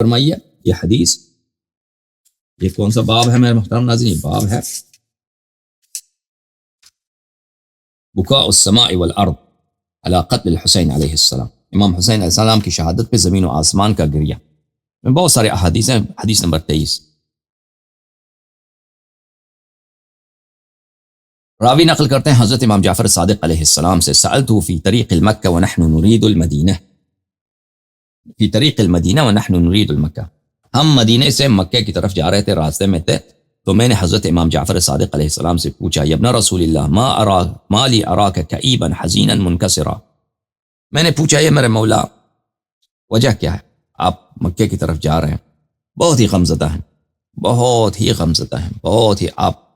فرمائیے یہ حدیث، یہ کون سا باب ہے میرے محترم ناظرین؟ باب ہے بکاء السماء والارض علی قتل الحسین علیہ السلام، امام حسین علیہ السلام کی شہادت پہ زمین و آسمان کا گریہ۔ میں بہت سارے احادیث ہیں۔ حدیث نمبر 23، راوی نقل کرتے ہیں حضرت امام جعفر صادق علیہ السلام سے، سألته فی طریق المکہ ونحن نرید المدینہ، فی طریق المدینہ ونحن نرید المکہ، ہم مدینے سے مکہ کی طرف جا رہے تھے، راستے میں تھے، تو میں نے حضرت امام جعفر صادق علیہ السلام سے پوچھا، یا ابن رسول اللہ ما لی اراک کئیبا حزینا منکسرا، میں نے پوچھا یہ میرے مولا وجہ کیا ہے، آپ مکہ کی طرف جا رہے ہیں، بہت ہی غمزدہ ہیں، بہت ہی غمزدہ ہیں، بہت ہی آپ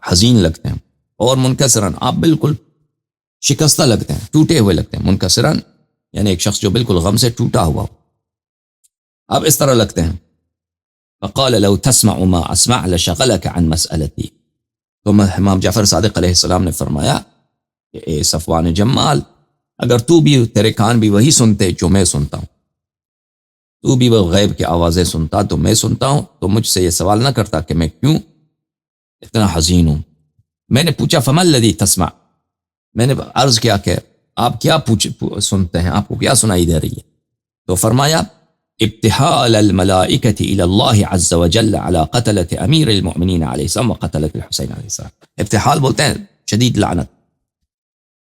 حزین لگتے ہیں، اور منکسرن آپ بالکل شکستہ لگتے ہیں، ٹوٹے ہوئے لگتے ہیں۔ منکسرن یعنی ایک شخص جو بالکل غم سے ٹوٹا ہوا ہو، آپ اس طرح لگتے ہیں۔ فقال لو تسمع ما اسمع لشغلك عن مسألتي، تو امام جعفر صادق علیہ السلام نے فرمایا کہ اے صفوان جمال، اگر تو بھی، تیرے کان بھی وہی سنتے جو میں سنتا ہوں، تو بھی وہ غیب کی آوازیں سنتا تو میں سنتا ہوں، تو مجھ سے یہ سوال نہ کرتا کہ میں کیوں اتنا حزین ہوں۔ میں نے پوچھا فما الذی تسمع، میں نے عرض کیا کہ آپ کیا سنتے ہیں، آپ کو کیا سنائی دے رہی ہے؟ تو فرمایا ابتحال الملائکۃ الی اللہ عز وجل علی قتلۃ امیر المؤمنین علیہ السلام وقتلۃ الحسین علیہ السلام۔ ابتحال بولتے ہیں شدید لعنت،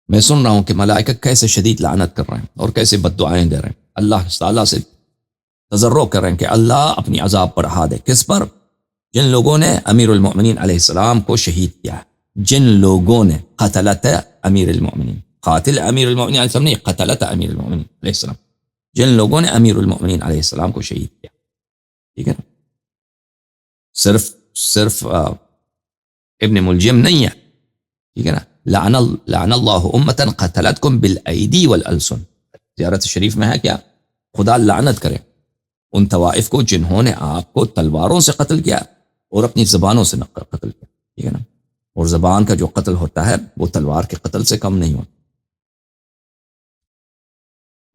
میں سن رہا ہوں کہ ملائکہ کیسے شدید لعنت کر رہے ہیں اور کیسے بد دعائیں دے رہے ہیں، اللہ تعالیٰ سے تضرع کر رہے ہیں کہ اللہ اپنی عذاب بڑھا دے۔ کس پر؟ جن لوگوں نے امیر المؤمنین علیہ السلام کو شہید کیا ہے، جن لوگوں نے قتلت امیر المؤمنین، قاتل امیر المؤمنین علیہ السلام نہیں، قتلت امیر المؤمنین علیہ السلام، جن لوگوں نے امیر المؤمنین علیہ السلام کو شہید کیا، ٹھیک ہے نا؟ صرف ابن ملجم نہیں ہے، ٹھیک ہے نا؟ لعن اللہ امتا قتلتکم بالایدی والالسن، زیارت شریف میں ہے کیا؟ خدا لعنت کرے ان طوائف کو جنہوں نے آپ کو تلواروں سے قتل کیا اور اپنی زبانوں سے قتل کیا، ٹھیک ہے نا؟ اور زبان کا جو قتل ہوتا ہے وہ تلوار کے قتل سے کم نہیں ہوتا۔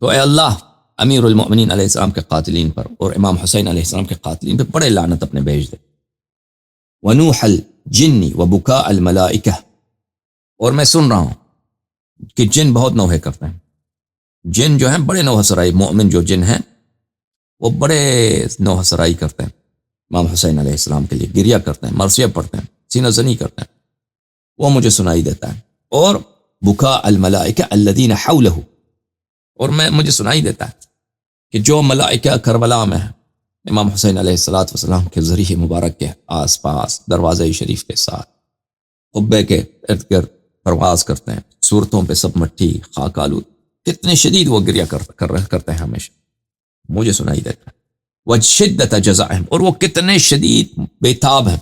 تو اے اللہ امیر المؤمنین علیہ السلام کے قاتلین پر اور امام حسین علیہ السلام کے قاتلین پر بڑے لعنت اپنے بھیج دے۔ ونوح الجن وبکاء الملائکہ، اور میں سن رہا ہوں کہ جن بہت نوحے کرتے ہیں، جن جو ہیں بڑے نوحہ سرائی، مومن جو جن ہیں وہ بڑے نوحہ سرائی کرتے ہیں امام حسین علیہ السلام کے لیے، گریہ کرتے ہیں، مرثیہ پڑھتے ہیں، سینہ زنی کرتے ہیں، وہ مجھے سنائی دیتا ہے۔ اور بکاء الملائکہ الذین حولہ، اور مجھے سنائی دیتا ہے کہ جو ملائکہ کربلا میں ہیں امام حسین علیہ السلام کے ذریعہ مبارک کے آس پاس دروازہ شریف کے ساتھ قبے کے ارد گرد پرواز کرتے ہیں، صورتوں پہ سب مٹی خاک آلود، کتنے شدید وہ گریہ کرتے ہیں ہمیشہ، مجھے سنائی دیتا ہے۔ وشدت جزعہم، اور وہ کتنے شدید بےتاب ہیں،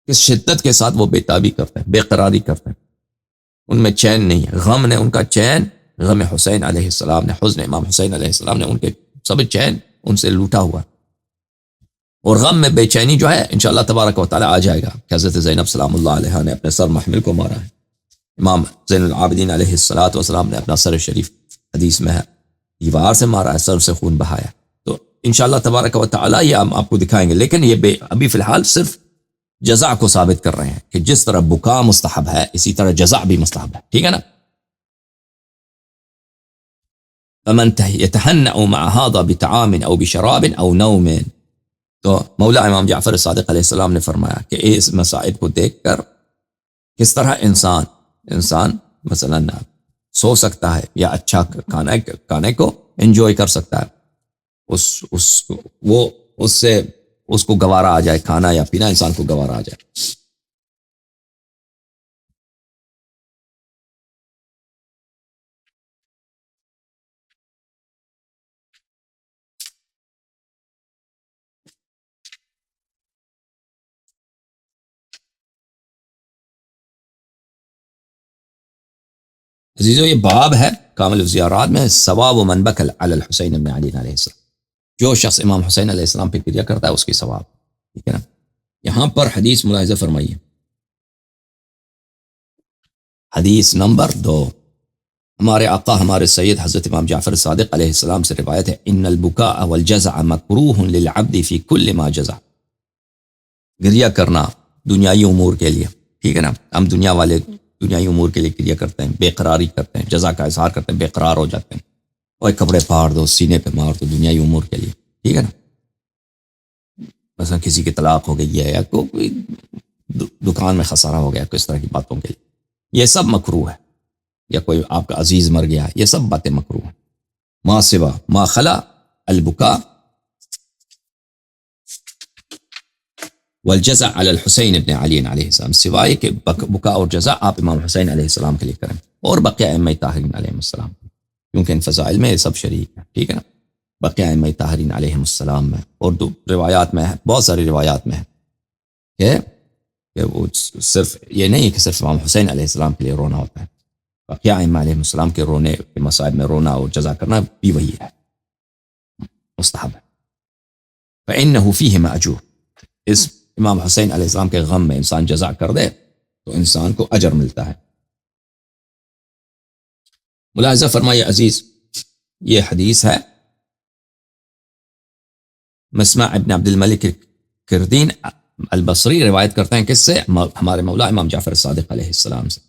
کس شدت کے ساتھ وہ بےتابی کرتے ہیں، بے قراری کرتے ہیں، ان میں چین نہیں ہے، غم نے ان کا چین، غم حسین علیہ السلام نے، حزن امام حسین علیہ السلام نے ان کے سب چین ان سے لوٹا ہوا، اور غم میں بے چینی جو ہے انشاءاللہ تبارک و تعالی آ جائے گا کہ حضرت زینب سلام اللہ علیہا نے اپنے سر محمل کو مارا ہے، امام زین العابدین علیہ السلام نے اپنا سر شریف حدیث میں ہے دیوار سے مارا ہے، سر سے خون بہایا، تو انشاءاللہ تبارک و تعالی یہ ہم آپ کو دکھائیں گے، لیکن یہ ابھی فی الحال صرف جزا کو ثابت کر رہے ہیں کہ جس طرح بکا مستحب ہے اسی طرح جزا بھی مستحب ہے، ٹھیک ہے نا؟ فمن يتهنأ مع هذا بطعام او بشراب او نوم، تو مولا امام جعفر صادق علیہ السلام نے فرمایا کہ اس مصائب کو دیکھ کر کس طرح انسان مثلا سو سکتا ہے یا اچھا کھانے کو انجوائے کر سکتا ہے، اس کو گوارا آ جائے، کھانا یا پینا انسان کو گوارا آ جائے۔ عزیزو یہ باب ہے کامل الزیارات میں، ثواب من بکل علی الحسین بن علی علیہ السلام، جو شخص امام حسین علیہ السلام پہ گریہ کرتا ہے اس کی ثواب، ٹھیک ہے نا؟ یہاں پر حدیث ملاحظہ فرمائیے، حدیث نمبر 2، ہمارے آقا ہمارے سید حضرت امام جعفر صادق علیہ السلام سے روایت ہے، ان البکاء والجزع مکروہ للعبد فی کل ما جزع، گریہ کرنا دنیائی امور کے لیے، ٹھیک ہے نا، ہم دنیا والے دنیائی امور کے لیے گریہ کرتے ہیں، بے قراری کرتے ہیں، جزا کا اظہار کرتے ہیں، بے قرار ہو جاتے ہیں، اور کپڑے پھاڑ دو، سینے پہ مار دو دنیائی امور کے لیے، ٹھیک ہے نا، مثلا کسی کی طلاق ہو گئی ہے یا کوئی دکان میں خسارہ ہو گیا، کس طرح کی باتوں کے لیے، یہ سب مکروہ ہے، یا کوئی آپ کا عزیز مر گیا، یہ سب باتیں مکروہ ہیں۔ ما سوا ما خلا البکاء والجزع علی الحسین ابن علی علیہ السلام، سوائے کہ بکا اور جزع آپ امام حسین علیہ السلام کے لیے کریں، اور بقیہ ائمہ طاہرین علیہ السلام، کیونکہ ان فضائل میں یہ سب شریک ہے، ٹھیک ہے نا، بقیہ ائمہ طاہرین علیہ السلام میں، اور روایات میں ہے، بہت ساری روایات میں ہے کہ وہ صرف یہ نہیں کہ صرف امام حسین علیہ السلام کے لیے رونا ہوتا ہے، بقیہ ائمہ علیہ السلام کے رونے کے مصائب میں رونا اور جزا کرنا بھی وہی ہے، مستحب ہے۔ فإنه فیہ مأجور، اس امام حسین علیہ السلام کے غم میں انسان جزا کر دے تو انسان کو اجر ملتا ہے۔ ملاحظہ فرمائیے عزیز، یہ حدیث ہے مسمع ابن عبد الملک کردین البصری روایت کرتے ہیں، کس سے؟ ہمارے مولا امام جعفر صادق علیہ السلام سے۔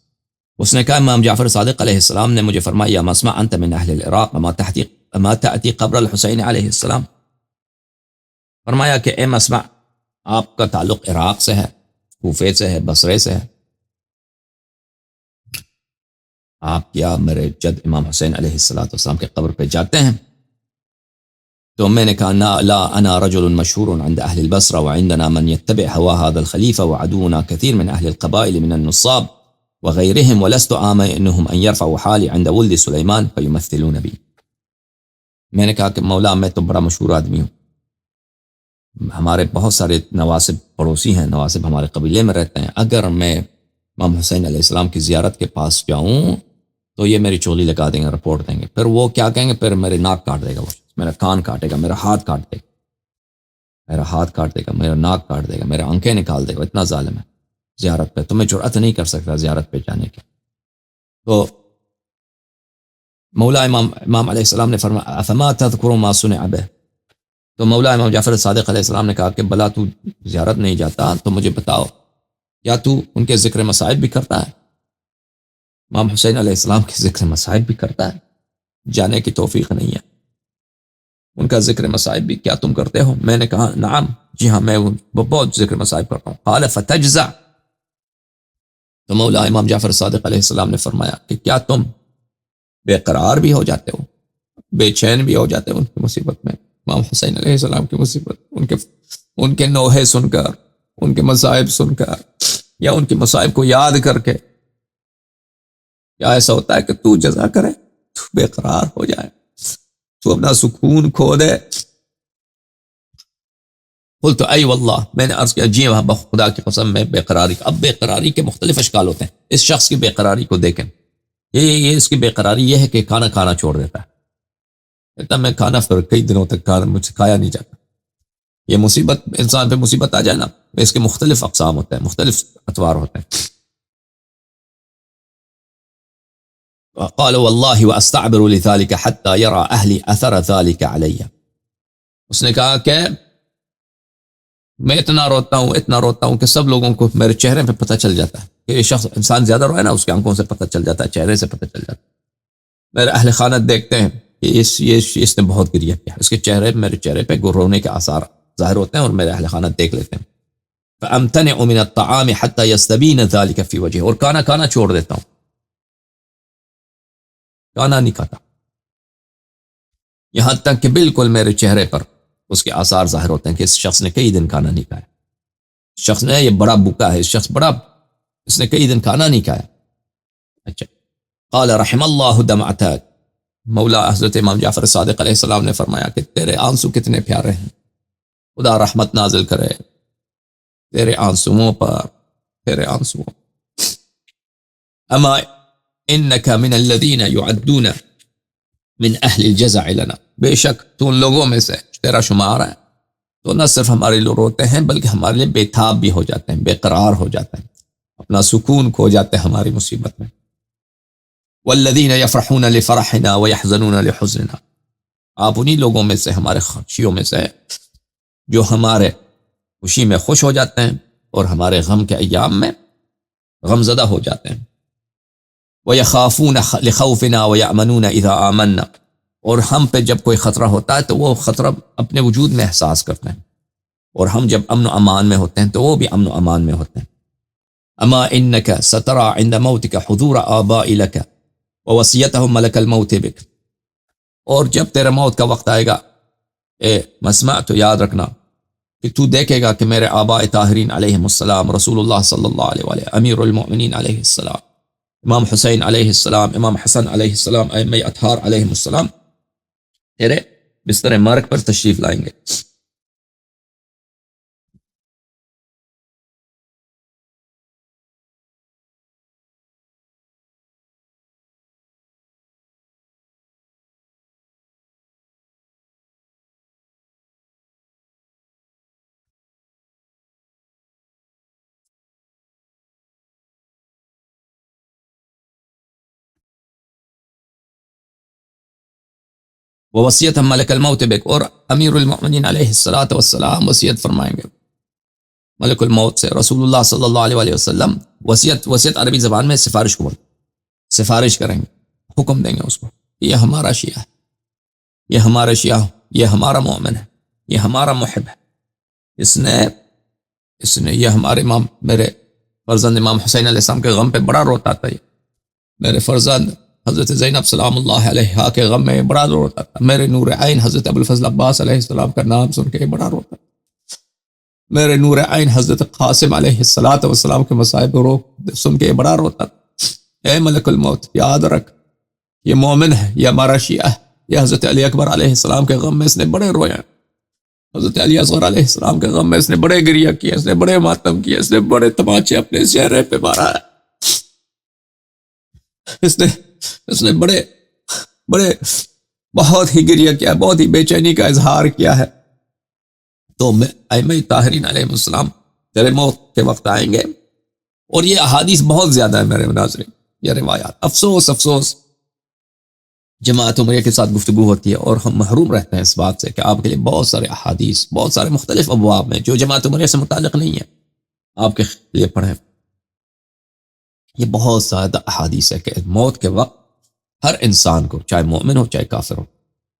اس نے کہا امام جعفر صادق علیہ السلام نے مجھے فرمایا، یا مسمع انت من اہل العراق ما تأتی قبر الحسین علیہ السلام، فرمایا کہ اے مسمع، آپ کا تعلق عراق سے ہے، کوفے سے ہے، بصرے سے ہے، آپ کیا میرے جد امام حسین علیہ السلام کے قبر پہ جاتے ہیں؟ تو میں نے کہا لا انا رجل مشهور عند اهل البصرة وعندنا من يتبع هوا هذا الخليفة وعدونا كثير من اهل القبائل من النصاب وغيرهم ولست آمنهم ان يرفعوا حالي عند ولد سليمان فيمثلون بي۔ میں نے کہا کہ مولا میں تو بڑا مشہور آدمی ہوں، ہمارے بہت سارے نواسب پڑوسی ہیں، نواسب ہمارے قبیلے میں رہتے ہیں، اگر میں امام حسین علیہ السلام کی زیارت کے پاس جاؤں تو یہ میری چولی لگا دیں گے، رپورٹ دیں گے، پھر وہ کیا کہیں گے، پھر میرے ناک کاٹ دے گا، وہ میرا کان کاٹے گا، میرا ہاتھ کاٹ دے گا، میرا ہاتھ کاٹ دے گا، میرا ناک کاٹ دے گا، میرے آنکھیں نکال دے گا، اتنا ظالم ہے زیارت پہ، تو میں جرأت نہیں کر سکتا زیارت پہ جانے کی۔ تو مولا امام علیہ السلام نے فرمایا افما تذکر ما صنع به، تو مولا امام جعفر صادق علیہ السلام نے کہا کہ بلا تو زیارت نہیں جاتا تو مجھے بتاؤ، کیا تو ان کے ذکر مصائب بھی کرتا ہے؟ امام حسین علیہ السلام کے ذکر مصائب بھی کرتا ہے؟ جانے کی توفیق نہیں ہے، ان کا ذکر مصائب بھی کیا تم کرتے ہو؟ میں نے کہا نعم، جی ہاں، میں بہت ذکر مصائب کرتا ہوں۔ قال فتجزع، تو مولا امام جعفر صادق علیہ السلام نے فرمایا کہ کیا تم بے قرار بھی ہو جاتے ہو، بے چین بھی ہو جاتے ہو ان کی مصیبت میں؟ امام حسین علیہ السلام کی مصیبت، ان کے نوحے سن کر، ان کے مصائب سن کر، یا ان کے مصائب کو یاد کر کے، یا ایسا ہوتا ہے کہ تو جزا کرے، تو بے قرار ہو جائے، تو اپنا سکون کھو دے؟ قلت ای واللہ، میں نے عرض کیا جی وہاں خدا کی قسم میں بے قراری، اب بے قراری کے مختلف اشکال ہوتے ہیں، اس شخص کی بے قراری کو دیکھیں، یہ اس کی بے قراری یہ ہے کہ کھانا کھانا چھوڑ دیتا ہے، کہتا میں کھانا پھر کئی دنوں تک کھانا مجھ سے کھایا نہیں جاتا۔ یہ مصیبت، انسان پہ مصیبت آ جائے نا، اس کے مختلف اقسام ہوتے ہیں، مختلف اطوار ہوتے ہیں۔ قال والله واستعبر لذلك حتى يرى اهلي اثر ذلك علي، اس نے کہا کہ میں اتنا روتا ہوں کہ سب لوگوں کو میرے چہرے پہ پتہ چل جاتا ہے کہ یہ شخص، انسان زیادہ روئے نا، اس کے آنکھوں سے پتہ چل جاتا ہے، چہرے سے پتہ چل جاتا ہے، میرے اہل خانہ دیکھتے ہیں کہ اس نے بہت گریہ کیا، اس کے چہرے، میرے چہرے پہ رونے کے آثار ظاہر ہوتے ہیں، اور میرے اہل خانہ دیکھ لیتے ہیں۔ فامتنع من الطعام حتى يستبين ذلك في وجهه، اور کھانا چھوڑ دیتا ہوں، کھانا نہیں کھاتا، یہاں تک کہ بالکل میرے چہرے پر اس کے آثار ظاہر ہوتے ہیں کہ اس شخص نے کئی دن کھانا نہیں کھایا، اس شخص نے، یہ بڑا بھوکا ہے، اس شخص بڑا، اس نے کئی دن کھانا نہیں کھایا۔ اچھا، قال رحم اللہ دمعتک، مولا حضرت امام جعفر صادق علیہ السلام نے فرمایا کہ تیرے آنسو کتنے پیارے ہیں، خدا رحمت نازل کرے تیرے آنسوؤں پر، تیرے آنسوؤں۔ اما انک من الذین یعدون من اہل الجزع لنا، بے شک تو ان لوگوں میں سے تیرا شمار ہے، تو نہ صرف ہمارے لیے روتے ہیں بلکہ ہمارے لیے بے تاب بھی ہو جاتے ہیں، بے قرار ہو جاتے ہیں، اپنا سکون کھو جاتے ہیں ہماری مصیبت میں۔ والذین یفرحون لفرحنا ویحزنون لحزننا، آپ انہی لوگوں میں سے، ہمارے خوشیوں میں سے جو ہمارے خوشی میں خوش ہو جاتے ہیں اور ہمارے غم کے ایام میں غم زدہ ہو جاتے ہیں۔ وَيَخَافُونَ لِخَوْفِنَا وَيَأْمَنُونَ إِذَا آمَنَّا، اور ہم پہ جب کوئی خطرہ ہوتا ہے تو وہ خطرہ اپنے وجود میں احساس کرتے ہیں، اور ہم جب امن و امان میں ہوتے ہیں تو وہ بھی امن و امان میں ہوتے ہیں۔ اما انك سترى عند موتك حضور آباء لك ووصیتهم ملک الموت بك، اور جب تیرے موت کا وقت آئے گا اے مسمع، تو یاد رکھنا کہ تو دیکھے گا کہ میرے آباء طاہرین علیہم السلام، رسول اللہ صلی اللہ علیہ وآلہ، امیر المؤمنین علیہ السلام، امام حسین علیہ السلام، امام حسن علیہ السلام، ائمہ اطہار علیہم السلام تیرے بستر مرگ پر تشریف لائیں گے۔ وہ وصیت ہم ملک الموت بک، اور امیر المؤمنین علیہ الصلوۃ والسلام وصیت فرمائیں گے ملک الموت سے، رسول اللہ صلی اللہ علیہ وآلہ وسلم۔ وصیت عربی زبان میں سفارش کو بولتے، سفارش کریں گے، حکم دیں گے اس کو، یہ ہمارا شیعہ ہے، یہ ہمارا شیعہ، یہ ہمارا مومن ہے، یہ ہمارا محب ہے، اس نے یہ ہمارے امام، میرے فرزند امام حسین علیہ السلام کے غم پہ بڑا روتا تھا، یہ میرے فرزند حضرت زینب سلام اللہ علیہا کے غم میں بڑا روتا تھا، میرے نور عین حضرت ابو الفضل عباس علیہ السلام کا نام سن کے بڑا روتا تھا، میرے نور عین حضرت قاسم علیہ السلام کے مصائب رو سن کے بڑا روتا تھا۔ اے ملک الموت، یاد رکھ یہ مومن ہے، یہ ہمارا شیعہ ہے، یہ حضرت علی اکبر علیہ السلام کے غم میں اس نے بڑے رویا، حضرت علی اصغر علیہ السلام کے غم میں اس نے بڑے گریہ کیا، اس نے بڑے ماتم کیا، اس نے بڑے تماچے اپنے چہرے پہ مارا ہے، اس نے بڑے بہت ہی گریہ کیا، بہت ہی بے چینی کا اظہار کیا ہے۔ تو ائمہ طاہرین علیہ السلام تیرے موت کے وقت آئیں گے، اور یہ احادیث بہت زیادہ ہے میرے ناظرین، یہ روایات، افسوس جماعت عمریہ کے ساتھ گفتگو ہوتی ہے اور ہم محروم رہتے ہیں اس بات سے کہ آپ کے لیے بہت سارے احادیث، بہت سارے مختلف ابواب میں جو جماعت عمریہ سے متعلق نہیں ہے، آپ کے لیے پڑھیں۔ یہ بہت زیادہ احادیث ہے کہ موت کے وقت ہر انسان کو، چاہے مومن ہو چاہے کافر ہو،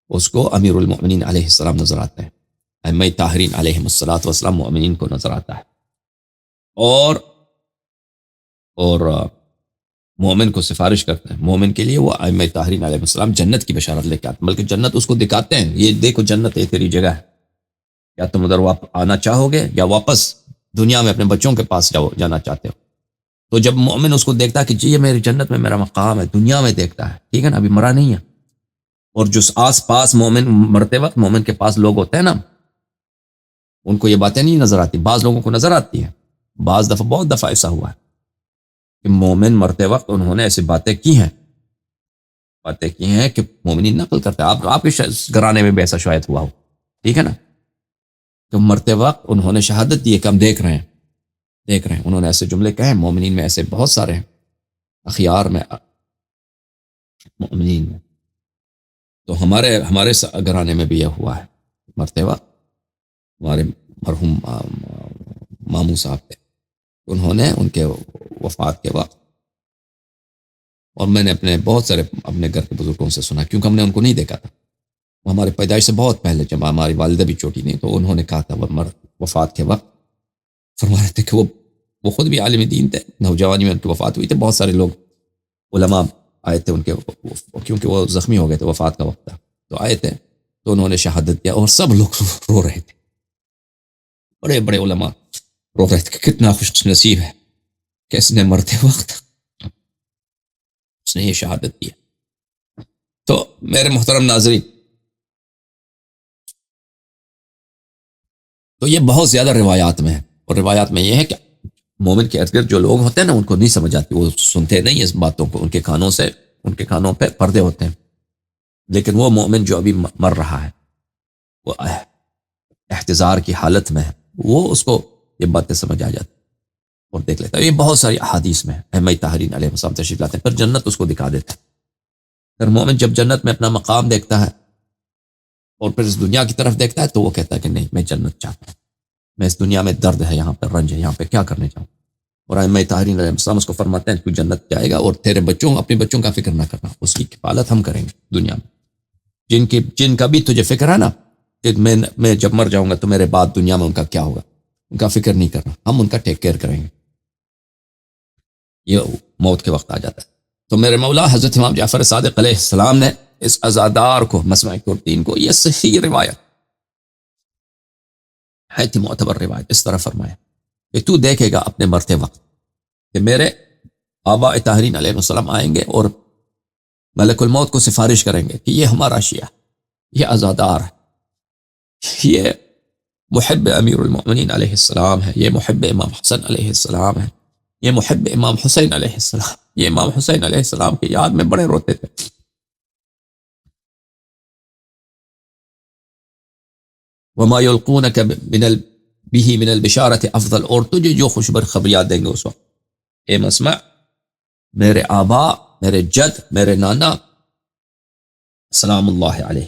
اس کو امیر المؤمنین علیہ السلام نظر آتے ہیں، ائمہ طاہرین علیہم الصلوۃ والسلام مؤمنین کو نظر آتا ہے، اور مومن کو سفارش کرتے ہیں، مومن کے لیے وہ ائمہ طاہرین علیہ السلام جنت کی بشارت لے کے آتے ہیں، بلکہ جنت اس کو دکھاتے ہیں، یہ دیکھو جنت یہ تیری جگہ ہے، کیا تم ادھر آنا چاہو گے یا واپس دنیا میں اپنے بچوں کے پاس جانا چاہتے ہو؟ تو جب مومن اس کو دیکھتا ہے کہ جی یہ میری جنت میں میرا مقام ہے، دنیا میں دیکھتا ہے، ٹھیک ہے نا، ابھی مرا نہیں ہے، اور جو آس پاس مومن مرتے وقت مومن کے پاس لوگ ہوتے ہیں نا، ان کو یہ باتیں نہیں نظر آتی، بعض لوگوں کو نظر آتی ہے، بعض دفعہ، بہت دفعہ ایسا ہوا ہے کہ مومن مرتے وقت انہوں نے ایسی باتیں کی ہیں کہ مومنین نقل کرتے ہیں، آپ کے گھرانے میں بھی ایسا شاید ہوا ہو، ٹھیک ہے نا، کہ مرتے وقت انہوں نے شہادت دی ہے کہ ہم دیکھ رہے ہیں، انہوں نے ایسے جملے کہے ہیں، مومنین میں ایسے بہت سارے ہیں، اخیار میں، مومنین میں، تو ہمارے گھرانے میں بھی یہ ہوا ہے، مرتے وقت ہمارے مرحوم ماموں صاحب تھے، انہوں نے ان کے وفات کے وقت، اور میں نے بہت سارے اپنے گھر کے بزرگوں سے سنا، کیونکہ ہم نے ان کو نہیں دیکھا تھا، وہ ہمارے پیدائش سے بہت پہلے، جب ہماری والدہ بھی چھوٹی نہیں، تو انہوں نے کہا تھا وفات کے وقت فرما رہے تھے کہ وہ خود بھی عالم دین تھے، نوجوانی میں ان کی وفات ہوئی تھی، بہت سارے لوگ علماء آئے تھے ان کے، کیونکہ وہ زخمی ہو گئے تھے، وفات کا وقت تھا، تو آئے تھے، تو انہوں نے شہادت دیا، اور سب لوگ رو رہے تھے، بڑے بڑے علماء رو رہے تھے کہ کتنا خوش نصیب ہے کہ اس نے مرتے وقت اس نے یہ شہادت دی۔ تو میرے محترم ناظرین، تو یہ بہت زیادہ روایات میں ہے، اور روایات میں یہ ہے کہ مومن کے ارد گرد جو لوگ ہوتے ہیں نا، ان کو نہیں سمجھ آتی، وہ سنتے نہیں اس باتوں کو، ان کے کانوں پہ پردے ہوتے ہیں، لیکن وہ مومن جو ابھی مر رہا ہے، وہ احتضار کی حالت میں ہے، وہ اس کو یہ باتیں سمجھ آ جاتی اور دیکھ لیتا ہے۔ یہ بہت ساری احادیث میں ائمہ طاہرین علیہ السلام تشریف لاتے ہیں، پھر جنت اس کو دکھا دیتے ہیں، پھر مومن جب جنت میں اپنا مقام دیکھتا ہے اور پھر اس دنیا کی طرف دیکھتا ہے تو وہ کہتا ہے کہ نہیں، میں جنت چاہتا ہوں، میں اس دنیا میں درد ہے، یہاں پہ رنج ہے، یہاں پہ کیا کرنے جاؤں. اور ائمہ طاہرین علیہ السلام اس کو فرماتے ہیں تو جنت جائے گا، اور تیرے بچوں، اپنے بچوں کا فکر نہ کرنا، اس کی کفالت ہم کریں گے دنیا میں. جن کا بھی تجھے فکر ہے نا کہ میں جب مر جاؤں گا تو میرے بعد دنیا میں ان کا کیا ہوگا، ان کا فکر نہیں کرنا، ہم ان کا ٹیک کیئر کریں گے. یہ موت کے وقت آ جاتا ہے. تو میرے مولا حضرت امام جعفر صادق علیہ السلام نے اس عزادار کو، مسمع قرطین کو، یہ صحیح روایت ہے تھی، معتبر روایت، اس طرح فرمایا کہ تو دیکھے گا اپنے مرتے وقت کہ میرے آباء طاہرین علیہ السلام آئیں گے اور ملک الموت کو سفارش کریں گے کہ یہ ہمارا شیعہ، یہ عزادار ہے، یہ محب امیر المؤمنین علیہ السلام ہے، یہ محب امام حسن علیہ السلام ہے، یہ محب امام حسین علیہ السلام، یہ امام حسین علیہ السلام کی یاد میں بڑے روتے تھے. وما یلقونک به من البشارت افضل، اور تجھے جو خوشبر خبریات دیں گے اس وقت، اے مسمع، میرے آبا، میرے جد، میرے نانا سلام اللہ علیہ،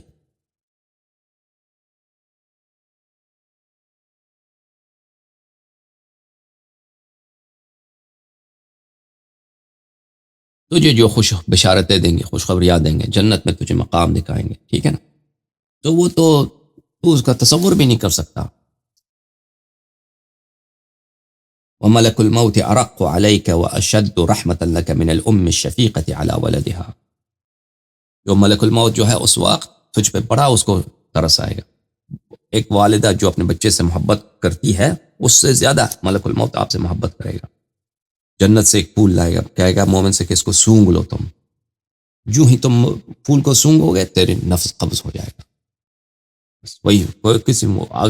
تجھے جو خوش بشارتیں دیں گے، خوشخبریاں دیں گے، جنت میں تجھے مقام دکھائیں گے، ٹھیک ہے نا. تو وہ تو اس کا تصور بھی نہیں کر سکتا. وملك الموت أرق عليك وأشد رحمة لك من الأم الشفيقة على ولدها. جو ملک الموت جو ہے اس وقت تجھ پہ بڑا اس کو ترس آئے گا. ایک والدہ جو اپنے بچے سے محبت کرتی ہے، اس سے زیادہ ملک الموت آپ سے محبت کرے گا. جنت سے ایک پھول لائے گا، کہے گا مومن سے کہ اس کو سونگ لو تم. جو ہی تم پھول کو سونگو گے تیرے نفس قبض ہو جائے گا. بس وہی کسی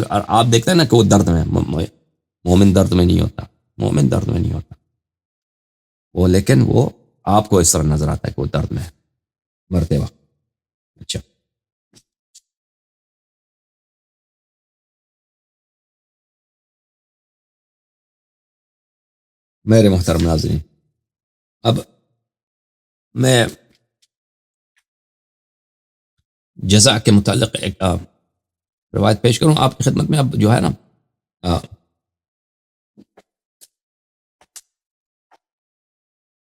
آپ دیکھتے ہیں نا کہ وہ درد میں، مومن درد میں نہیں ہوتا، مومن درد میں نہیں ہوتا وہ، لیکن وہ آپ کو اس طرح نظر آتا ہے کہ وہ درد میں ہے مرتے وقت. اچھا، میرے محترم ناظرین، اب میں جزا کے متعلق ایک روایت پیش کروں آپ کی خدمت میں. اب جو ہے نا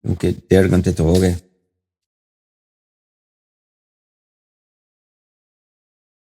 کیونکہ 1.5 گھنٹے تو ہو گئے.